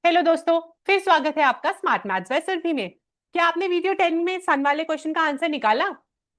Hello दोस्तों, फिर स्वागत है आपका स्मार्ट मैथ्स बाय सुरभि में। क्या आपने वीडियो 10 में सन वाले क्वेश्चन का आंसर निकाला?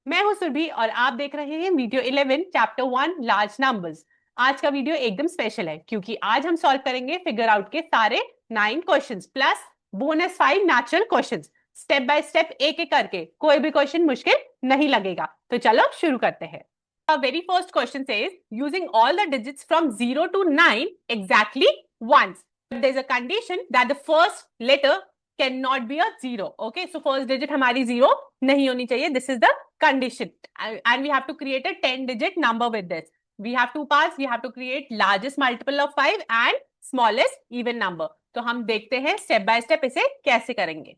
मैं हूं सुरभि और आप देख रहे हैं वीडियो 11 चैप्टर 1 लार्ज नंबर्स। आज का वीडियो एकदम स्पेशल है क्योंकि आज हम सॉल्व करेंगे फिगर आउट के सारे 9 questions plus bonus 5 natural questions. Step by step एक एक करके, कोई भी क्वेश्चन मुश्किल नहीं लगेगा। तो चलो शुरू करते हैं। Our very first question says using all the digits from 0 to 9 exactly once. There's a condition that the first letter cannot be a zero. Okay, so first digit हमारी zero नहीं होनी चाहिए. This is the condition, and we have to create a 10-digit number with this. We have two parts. We have to create largest multiple of 5 and smallest even number. तो हम देखते हैं step by step इसे कैसे करेंगे.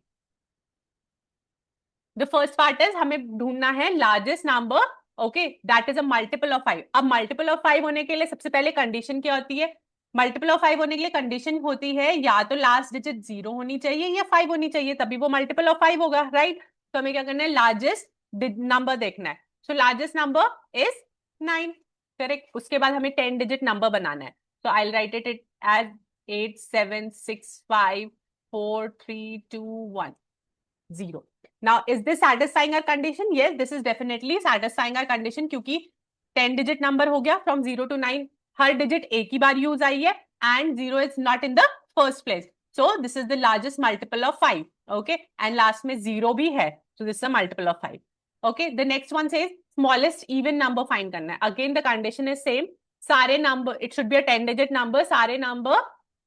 The first part is हमें ढूंढना है largest number. Okay, that is a multiple of 5. अब multiple of 5 होने के लिए सबसे पहले condition क्या होती है? मल्टीपल ऑफ 5 होने के लिए कंडीशन होती है या तो लास्ट डिजिट 0 होनी चाहिए या 5 होनी चाहिए, तभी वो मल्टीपल ऑफ 5 होगा, राइट? तो हमें क्या करना है, लार्जेस्ट नंबर देखना है. So largest number is 9, correct. उसके बाद हमें 10 डिजिट नंबर बनाना है. So I will write it as 8 7 6 5 4 3 2 1 0. Now is this satisfying our condition? Yes, this is definitely satisfying our condition क्योंकि 10 डिजिट नंबर हो गया फ्रॉम 0 to 9. हर डिजिट एक ही बार use आई है and 0 is not in the first place. So this is the largest multiple of 5. Okay, and last में 0 भी है, so this is a multiple of 5. Okay, the next one says smallest even number find करना है. Again the condition is same. सारे number, it should be a 10 digit number. सारे number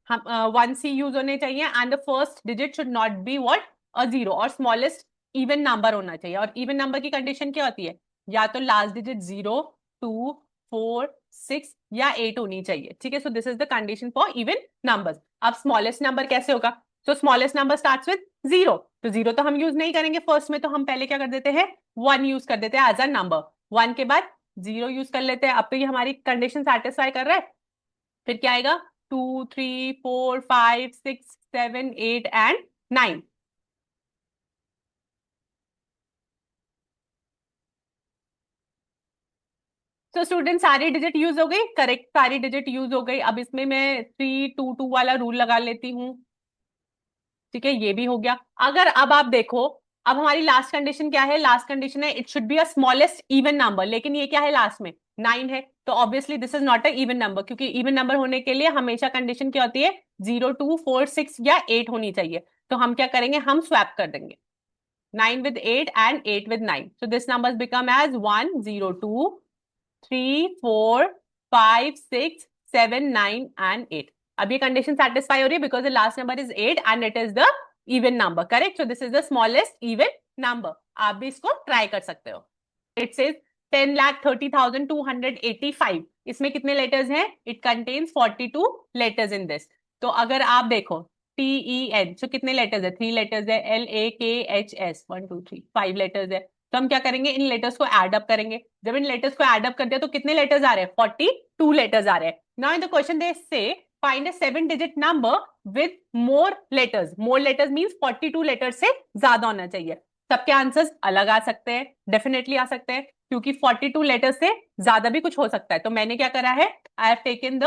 हम 1 ही use होने चाहिए and the first digit should not be what, a 0. और smallest even number होना चाहिए. और इवन नंबर की कंडीशन क्या होती है? या तो लास्ट डिजिट 0 2 4 6 या 8 होनी चाहिए. ठीक है, so this is the condition for even numbers. अब स्मॉलेस्ट नंबर कैसे होगा? सो स्मॉलेस्ट नंबर स्टार्ट्स विद 0. तो 0 तो हम यूज नहीं करेंगे फर्स्ट में, तो हम पहले क्या कर देते हैं, 1 यूज कर देते हैं एज अ नंबर. 1 के बाद 0 यूज कर लेते हैं. अब तो ये हमारी कंडीशन सेटिस्फाई कर रहा है. फिर क्या आएगा? 2 3 4 5 6 7 8 एंड 9. तो स्टूडेंट सारी डिजिट यूज हो गई, करेक्ट, सारी डिजिट यूज हो गई. अब इसमें मैं 3 2 2 वाला रूल लगा लेती हूँ. ठीक है, ये भी हो गया. अगर अब आप देखो, अब हमारी लास्ट कंडीशन क्या है? लास्ट कंडीशन है it should be a smallest even number, लेकिन ये क्या है, लास्ट में 9 है. तो obviously this is not a even number, क्योंकि इवन नंबर होने के लिए हमेशा कंडीशन क्या होती है, 0 2 4 6 या 8 होनी चाहिए. तो हम क्या करेंगे, हम स्वैप कर देंगे 9 with 8 and 8 with 9. So this numbers become as 1 0 2 3 4 5 6 7 9 and 8. अब ये कंडीशन सेटिस्फाई हो रही है because the last number is 8 and it is the even number, correct. So this is the smallest even number. आप भी इसको ट्राई कर सकते हो. It says 10,30,285. इसमें कितने लेटर्स हैं? It contains 42 letters in this. तो अगर आप देखो TEN, सो कितने लेटर्स है? 3 लेटर्स है. LAKHS 1 2 3 5 लेटर्स है. तो हम क्या करेंगे, इन लेटर्स को एड अप करेंगे. जब इन लेटर्स को एड अप कर दिया तो कितने लेटर्स आ रहे हैं? 42 लेटर्स आ रहे हैं. नाउ इन द क्वेश्चन दे से find a 7 digit number with more letters. More letters means 42 letters से ज्यादा होना चाहिए. सबके आंसर्स अलग आ सकते हैं, डेफिनेटली आ सकते हैं, क्योंकि 42 लेटर्स से ज्यादा भी कुछ हो सकता है. तो मैंने क्या करा है, I have taken the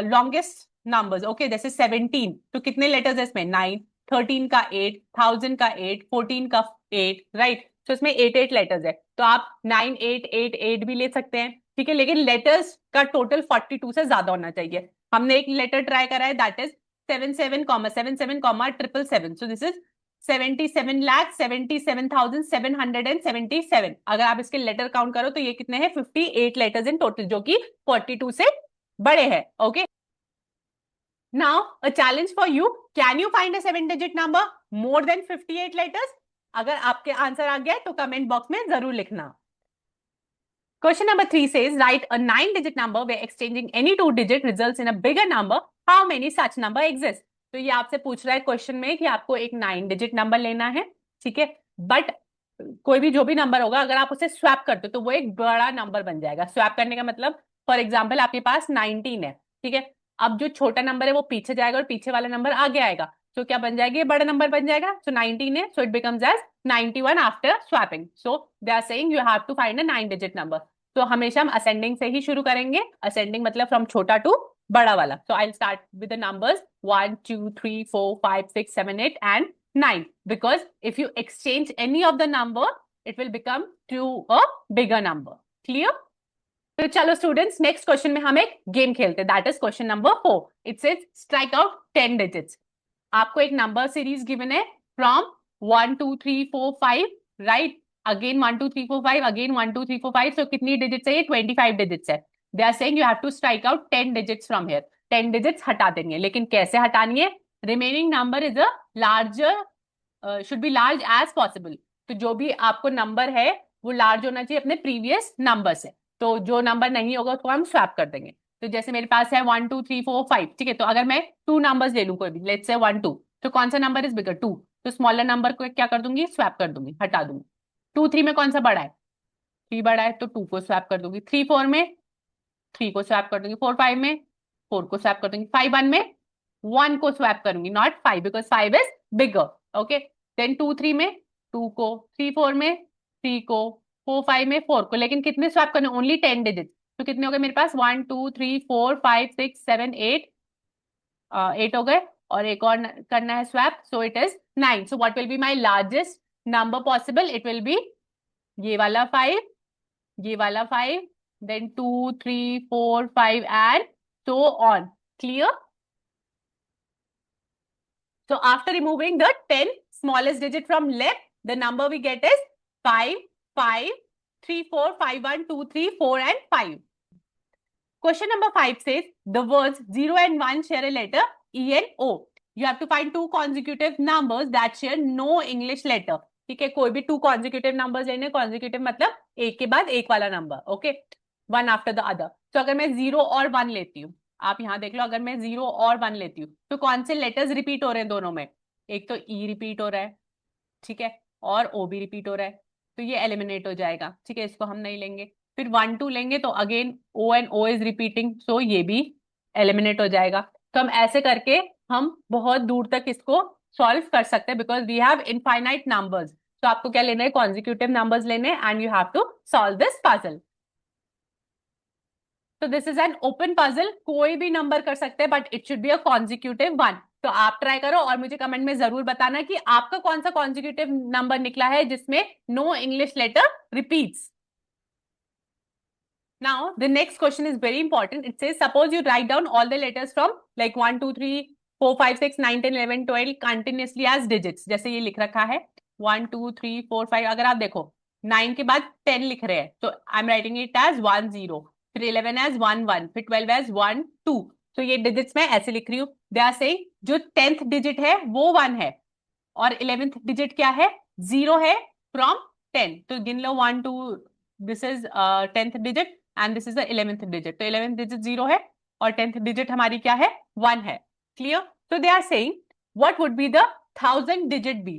longest numbers. Okay, जैसे 17, तो कितने लेटर्स है इसमें? 9. 13 का 8, 1000 का 8, 14 का 8, राइट. तो इसमें 8 लेटर्स है. तो आप 9 8 8 8 भी ले सकते हैं, ठीक है, लेकिन लेटर्स का टोटल 42 से ज्यादा होना चाहिए. हमने एक लेटर ट्राई करा है, that is 77,77,777. So this is 77,77,777. अगर आप इसके लेटर काउंट करो तो ये कितने हैं? 58 लेटर्स इन टोटल, जो कि 42 से बड़े हैं. Okay, now a challenge for you. Can you find a 7 digit number more than 58 letters? अगर आपके आंसर आ गया तो कमेंट बॉक्स में जरूर लिखना. Question number 3 says write a 9-digit number where exchanging any 2 digit results in a bigger number. How many such number exist? तो ये आपसे पूछ रहा है क्वेश्चन में कि आपको एक 9 डिजिट नंबर लेना है, ठीक है, बट कोई भी जो भी नंबर होगा अगर आप उसे स्वैप करते हो तो वो एक बड़ा नंबर बन जाएगा. स्वैप करने का मतलब, फॉर एग्जाम्पल आपके पास 19 है, ठीक है, अब जो छोटा नंबर है वो पीछे जाएगा और पीछे वाला नंबर आगे आएगा. तो क्या बन जाएगी? बड़ा नंबर बन जाएगा. सो 19 है, so it becomes as 91 after swapping. So they are saying you have to find a 9 digit number. तो हमेशा हम असेंडिंग से ही शुरू करेंगे. असेंडिंग मतलब फ्रॉम छोटा टू बड़ा वाला. So I'll start with the numbers 1, 2, 3, 4, 5, 6, 7, 8 and 9. Because if you exchange any of the number, it will become to a bigger number. Clear? तो चलो स्टूडेंट्स, नेक्स्ट क्वेश्चन में हम एक गेम खेलते हैं. That is question number 4. It says strike out 10 digits. आपको एक number series given है from 1 2 3 4 5, right? Again 1 2 3 4 5, again 1 2 3 4 5. So कितनी डिजिट्स है? ये 25 डिजिट्स है. They are saying you have to strike out 10 digits from here. 10 digits हटा देंगे, लेकिन कैसे हटानी है? Remaining number is a larger, should be large as possible. तो जो भी आपको नंबर है वो लार्ज होना चाहिए अपने प्रीवियस नंबर से. तो जो नंबर नहीं होगा उसको हम स्वैप कर देंगे. तो जैसे मेरे पास है 1 2 3 4 5, ठीक है? तो अगर मैं 2 नंबर्स ले लूं कोई भी, लेट्स से 1 2, तो कौन सा नंबर इज बिगर? 2. तो स्मॉलर नंबर को क्या कर दूंगी? स्वैप कर दूंगी, हटा दूंगी. 2 3 में कौन सा बड़ा है? 3 बड़ा है, तो 2 को स्वैप कर दूंगी. 3 4 में 3 को स्वैप कर दूंगी. 4 5 में 4 को स्वैप कर दूंगी. 5 1 में 1 को स्वैप करूंगी, not 5, because 5 is bigger. Okay. Then 2 3 में 2 को, 3 4 में 3 को, 4 5 में 4 को. लेकिन कितने स्वैप करने? Only 10 digit. तो कितने हो गए मेरे पास? 1 2 3 4 5 6 7 8, 8 हो गए. और एक और करना है swap, so it is 9. So what will be my largest number possible? It will B ये वाला 5, ये वाला 5, then 2 3 4 5 and so on. Clear? So after removing the 10 smallest digit from left, the number we get is 5 5 3 4 5 1 2 3 4 and 5. Question number 5 says the words 0 and 1 share a letter E and O. You have to find two consecutive numbers that share no English letter. ठीक है? कोई भी 2 consecutive numbers लेने. consecutive मतलब एक के बाद एक वाला number. Okay, one after the other. तो अगर मैं 0 और 1 लेती हूँ, आप यहाँ देख लो, अगर मैं 0 और 1 लेती हूँ तो कौन से लेटर्स रिपीट हो रहे हैं दोनों में? एक तो E रिपीट हो रहा है, ठीक है, और O भी रिपीट हो रहा है. तो ये एलिमिनेट हो जाएगा, ठीक है, इसको हम नहीं लेंगे. फिर 1 2 लेंगे तो again O and O is repeating, so ये भी एलिमिनेट हो जाएगा. तो हम ऐसे करके हम बहुत दूर तक इसको सॉल्व कर सकते हैं, because we have infinite numbers. तो आपको क्या लेना है? कॉन्जिक्यूटिव नंबर्स लेने, and you have to solve this puzzle. तो this is an open puzzle. कोई भी नंबर कर सकते हैं, but it should be a consecutive one. तो आप ट्राई करो और मुझे कमेंट में जरूर बताना कि आपका कौन सा कॉन्जिक्यूटिव नंबर निकला है जिसमें no English letter repeats. Now, the next question is very important. It says, suppose you write down all the letters from like 1, 2, 3, 4, 5, 6, 9, 10, 11, 12 continuously as digits. जैसे ये लिख रखा है 1, 2, 3, 4, 5. अगर आप देखो 9 के बाद 10 लिख रहे हैं, तो I am writing it as 1 0, फिर 11 एज 1 1, फिर 12 एज 1 2. तो ये डिजिट्स मैं ऐसे लिख रही हूँ. दे आर सेइंग जो 10th डिजिट है वो 1 है, और 11th डिजिट क्या है? 0 है फ्रॉम 10. तो गिन लो 1 2, this is 10th digit and this is the 11th digit. तो 11th डिजिट 0 है और 10th डिजिट हमारी क्या है? 1 है. क्लियर? तो they are saying what would be the 1000 digit be.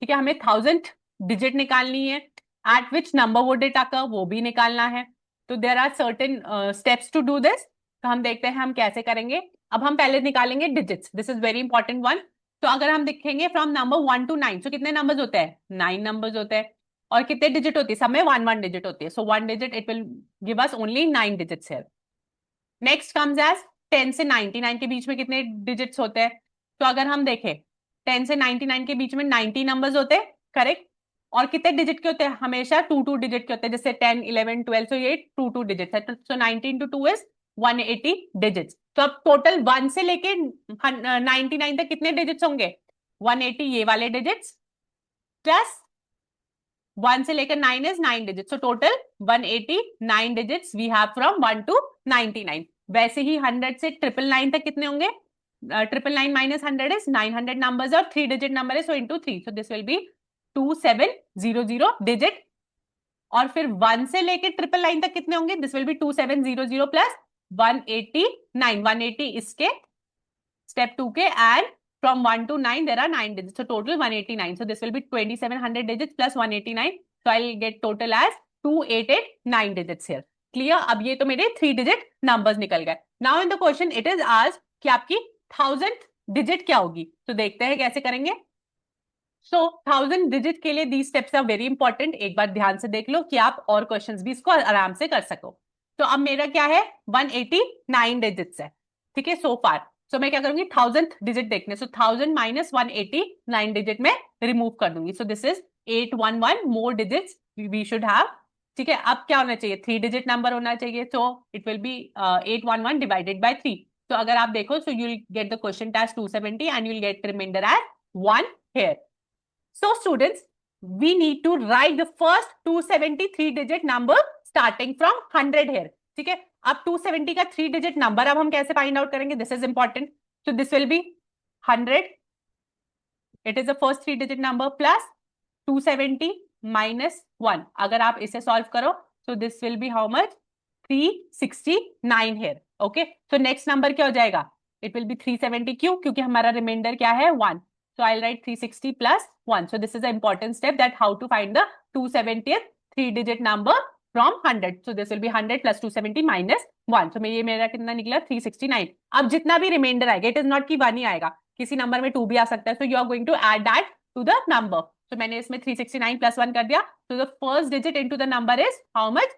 ठीक है, हमें 1000 डिजिट निकालनी है. At which number would it occur, वो भी निकालना है. तो there are certain steps to do this. तो हम देखते हैं हम कैसे करेंगे. अब हम पहले निकालेंगे digits. This is very important one. तो अगर हम देखेंगे फ्रॉम नंबर 1 to 9, तो कितने नंबर्स होते हैं? 9 नंबर्स होते हैं. और कितने डिजिट होती है? सब में 1 1 डिजिट होती है. So 1 digit, it will give us only 9 digits here. Next comes as 10 से 99 के बीच में कितने डिजिट्स होते हैं? तो अगर हम देखें 10 से 99 के बीच में 90 नंबर्स होते हैं, करेक्ट. और कितने डिजिट के होते हैं? हमेशा 2 2 डिजिट के होते हैं, जैसे 10 11 12. सो ये 2 2 डिजिट है. सो 90 into 2 इज 180 डिजिट्स. तो अब टोटल 1 से लेके 99 तक कितने डिजिट्स होंगे? 180 ये वाले डिजिट्स, प्लस 1 से लेकर 9 is 9 digits. So total 189 digits we have from 1 to 99. वैसे ही 100 से 999 तक कितने होंगे? 999 माइनस 100 इज 900 नंबर्स, और 3 डिजिट नंबर है, so into 3. So this will be 2700 digit. और फिर 1 से लेके 999 तक कितने होंगे? This will be 2700 plus 189. 180 इसके स्टेप 2 के, and from 1 to 9 there are 9 digits, so total 189. So this will be 2700 digits plus 189. So I'll get total as 2889 digits here. Clear? अब ये तो मेरे 3 digit numbers निकल गए. Now in the question it is asked कि आपकी 1000th digit क्या होगी. तो देखते हैं कैसे करेंगे. So 1000 digit के लिए these steps are very important. एक बार ध्यान से देख लो कि आप और questions भी इसको आराम से कर सको. तो अब मेरा क्या है? 189 digits है. ठीक है, सो फार। सो मैं क्या करूंगी, 1000th डिजिट देखने, सो 1000 माइनस 189 डिजिट में रिमूव कर दूंगी। So this is 811 more digits we should have. ठीक है, अब क्या होना चाहिए, 3 डिजिट नंबर होना चाहिए, so it will be 811 divided by 3। तो अगर आप देखो, so you will get the question as 270 and you will get reminder as 1 here. So students, we need to write the first 273 digit number starting from 100 here. ठीक है, अब 270 का 3 digit number अब हम कैसे फाइंड आउट करेंगे, this is important. so this will be 100, it is the first 3 digit number plus 270 minus 1। अगर आप इसे सॉल्व करो so this will be how much, 369 here। okay, so next number क्या हो जाएगा, it will be 370, क्योंकि हमारा रिमाइंडर क्या है 1। So I'll write 360 plus 1. So this is an important step, that how to find the 270th 3-digit number from 100. So this will be 100 plus 270 minus 1. So ये मेरा कितना निकला, 369। अब जितना भी रिमाइंडर आएगा, इट इज नॉट कि 1 ही आएगा, किसी नंबर में 2 भी आ सकता है। So you are going to add that to the number. So मैंने इसमें 369 plus 1 कर दिया। So the first digit into the number is how much,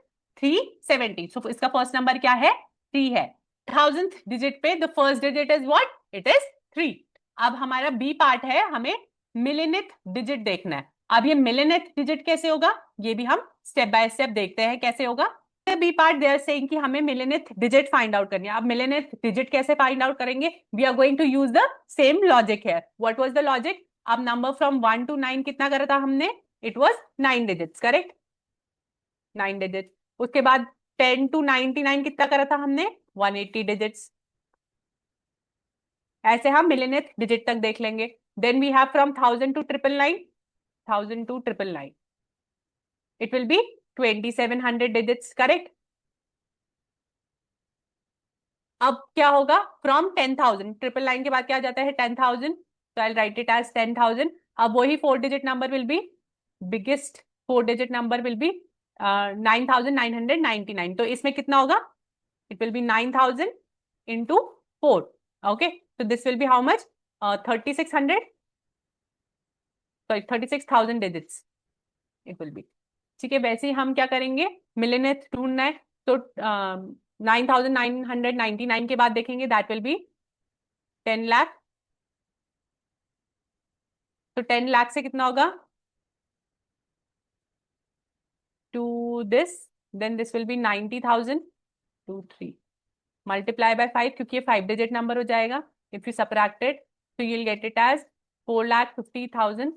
370। So इसका फर्स्ट नंबर क्या है, 3 है। 1000th डिजिट पे the first digit is what, it is 3। अब हमारा बी पार्ट है, हमें मिलियनेथ डिजिट देखना है। अब ये मिलियनेथ डिजिट कैसे होगा, ये भी हम स्टेप बाय स्टेप देखते हैं कैसे होगा। B part they are saying कि हमें मिलियनेथ डिजिट फाइंड आउट करनी है। अब मिलियनेथ डिजिट कैसे फाइंड आउट करेंगे, we are going to use the same logic here. What was the logic, अब नंबर फ्रॉम 1 to 9 कितना करा था हमने, it was 9 digits, correct, 9 digits. उसके बाद 10 to 99 कितना करा था हमने, 180 डिजिट्स। ऐसे हम मिलियनेथ डिजिट तक देख लेंगे। Then we have from 1000 to 999, 1000 to 999, it will be 2700 digits, correct. अब क्या होगा, फ्रॉम 10,000, 999 के बाद क्या आ जाता है 10,000, so I'll write it as 10,000। अब वही 4 digit number will be, biggest 4 digit number will be 9,999। तो इसमें कितना होगा, it will be 9,000 into 4। okay, so this will be how much, 3600, sorry 36,000 digits it will be। ठीक है, वैसे ही हम क्या करेंगे, मिलियनेथ ढूंढना है, तो 9,999 के बाद देखेंगे, दैट विल बी 10 लाख। तो 10 लाख से कितना होगा, to this, then this will be 90,000 to 3 multiply by 5, क्योंकि ये 5 डिजिट नंबर हो जाएगा। इफ यू सब्ट्रैक्ट इट तो you will get it as 4,50,000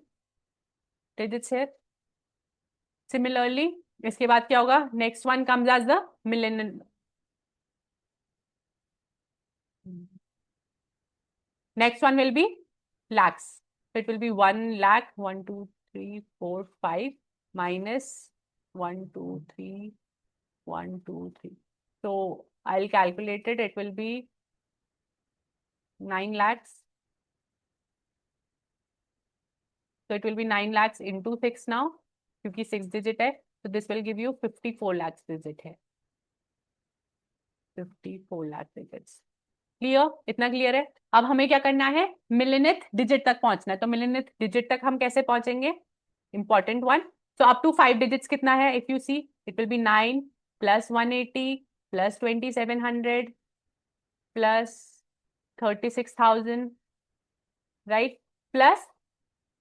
digits here. Similarly इसके बाद क्या होगा, next one comes as the million, next one will be lakhs, so it will be 1 lakh, 1 2 3 4 5 minus 1 2 3 1 2 3, so I'll calculate it, it will be 9 lakhs, so it will be 9 lakhs into 6 now, क्योंकि 6 digit है, so this will give you 54 lakhs digit है, 54 lakh digits। Clear, इतना clear है। अब हमें क्या करना है, मिलियनेथ डिजिट तक पहुंचना है। तो मिलियनेथ डिजिट तक हम कैसे पहुंचेंगे, important one. So up to 5 digits कितना है, if you see it will be 9 plus 180 plus 2700 plus 36,000, right, plus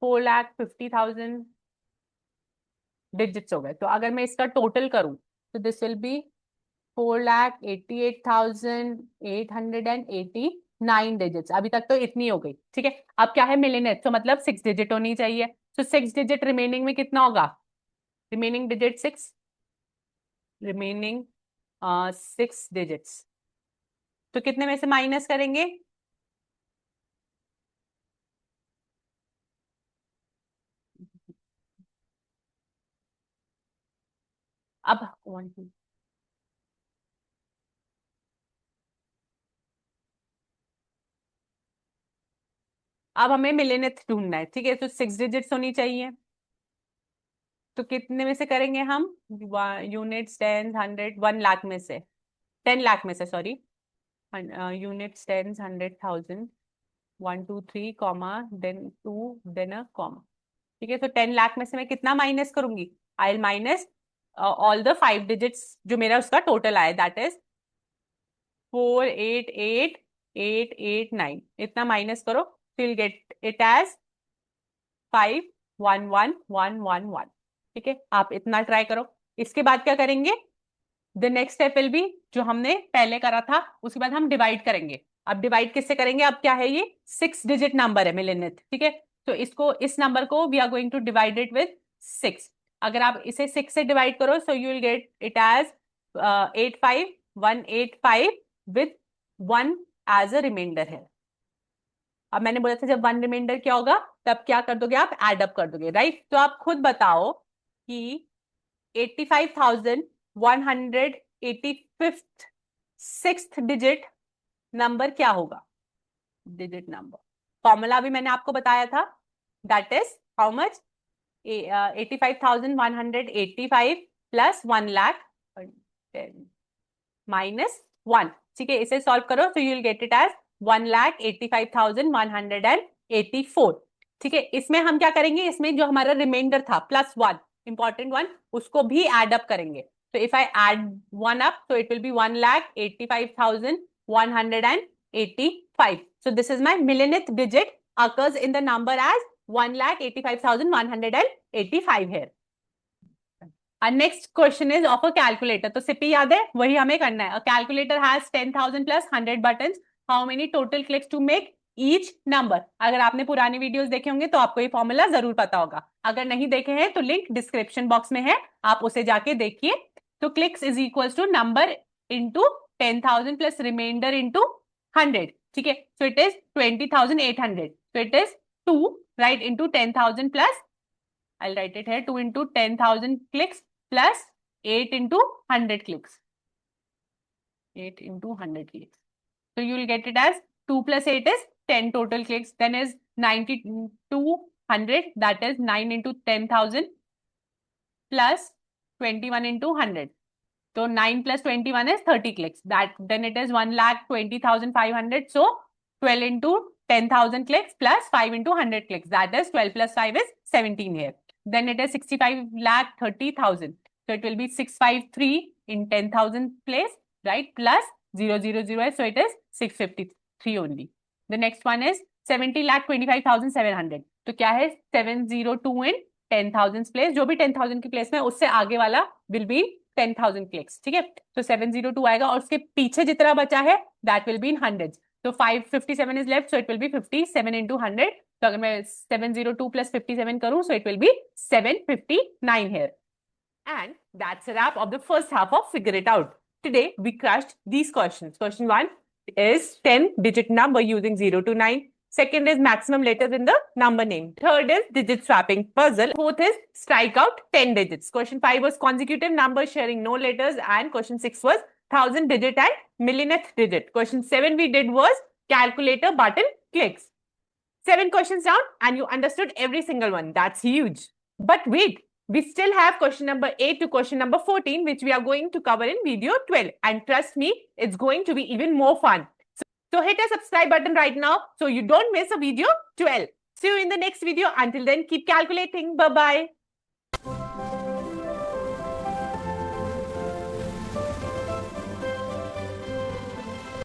4,50,000 digits हो गए। तो अगर मैं इसका टोटल करूं तो दिस विल बी 4,88,889 डिजिट्स। अभी तक तो इतनी हो गई, ठीक है। अब क्या है, मिलियनेथ, तो मतलब 6 डिजिट होनी चाहिए। तो 6 डिजिट रिमेनिंग में कितना होगा, रिमेनिंग डिजिट 6, रिमेनिंग 6 डिजिट्स, तो कितने में से माइनस करेंगे, अब 1 2, अब हमें मिलियनेथ ढूंढना है, ठीक है। तो 6 डिजिट्स होनी चाहिए, तो कितने में से करेंगे हम, यूनिट्स 10 100 1 लाख में से, 10 लाख में से, sorry, units 10 100,000 1 2 3 comma then 2 then a comma, ठीक है। तो 10 लाख में से मैं कितना माइनस करूंगी, I will minus all the 5 digits जो मेरा उसका टोटल आया, दैट इज 4,88,889। 889 इतना माइनस करो, विल गेट इट एज 51111। ठीक है, आप इतना ट्राई करो। इसके बाद क्या करेंगे, the next step will be, जो हमने पहले करा था उसके बाद हम डिवाइड करेंगे। अब डिवाइड किससे करेंगे, अब क्या है ये 6 डिजिट नंबर है मिलियनेथ। ठीक है, तो इसको, इस नंबर को we are going to divide it with 6। अगर आप इसे 6 से डिवाइड करो, so you will get it as 85185 with 1 as a reminder है। अब मैंने बोला था जब 1 रिमाइंडर क्या होगा, तब क्या कर दोगे आप, एड अप कर दोगे, राइट। तो आप खुद बताओ कि 85,185 सिक्स्थ डिजिट नंबर क्या होगा। डिजिट नंबर फॉर्मूला भी मैंने आपको बताया था, that is how much, 85,185 plus 1 lakh minus 1। ठीक है, इसे सॉल्व करो, तो you will get it as 1,85,184। ठीक है, इसमें हम क्या करेंगे, इसमें जो हमारा रिमाइंडर था प्लस 1, इंपॉर्टेंट 1, उसको भी एड अप करेंगे। तो if I add 1 up, so it will be 1,85,185. So this is my millionth digit occurs in the number as 1,85,185 here. Our next question is of a calculator. तो CP याद है, वही हमें करना है। A calculator has 10,000 plus 100 buttons. How many total clicks to make each number? अगर आपने पुराने वीडियोस देखे होंगे तो आपको ये फॉर्मूला जरूर पता होगा। अगर नहीं देखे हैं तो लिंक डिस्क्रिप्शन बॉक्स में है, आप उसे जाके देखिए। तो clicks is equals to number into 10,000 plus reminder into 100। ठीक है, so it is 20,800। So it is 2 right into 10,000 plus, I'll write it here, 2 into 10,000 clicks plus 8 into 100 clicks. 8 into 100 clicks. So you will get it as 2 plus 8 is 10 total clicks. Then is 9,200, that is 9 into 10,000 plus 21 into 100. So 9 plus 21 is 30 clicks. Then it is 1,20,500. So 12 into 10,000 clicks plus 5 into 100 clicks. That is 12 plus 5 is 17 here. Then it is 65,30,000. So it will be 653 in 10,000 place, right? Plus 000, so it is 653 only. The next one is 70,25,700. तो क्या है 702 in 10,000 place, जो भी 10,000 की place में उससे आगे वाला will be 10,000 clicks. ठीक है, तो 702 आएगा और उसके पीछे जितना बचा है that will be in hundreds. तो 557 is left, so it will be 57 into 100. तो अगर मैं 702 plus 57 करूं, so it will be 759 here. And that's a wrap of the first half of Figure It Out. Today we crushed these questions. Question 1 is 10-digit number using 0 to 9. Second is maximum letters in the number name. Third is digit swapping puzzle. Fourth is strike out 10 digits. Question 5 was consecutive numbers sharing no letters, and question 6 was 1,000 digit and millionth digit. Question 7 we did was calculator button clicks. 7 questions down and you understood every single one. That's huge. But wait, we still have question number 8 to question number 14, which we are going to cover in video 12. And trust me, it's going to be even more fun. So hit a subscribe button right now so you don't miss a video 12. See you in the next video. Until then, keep calculating. Bye-bye.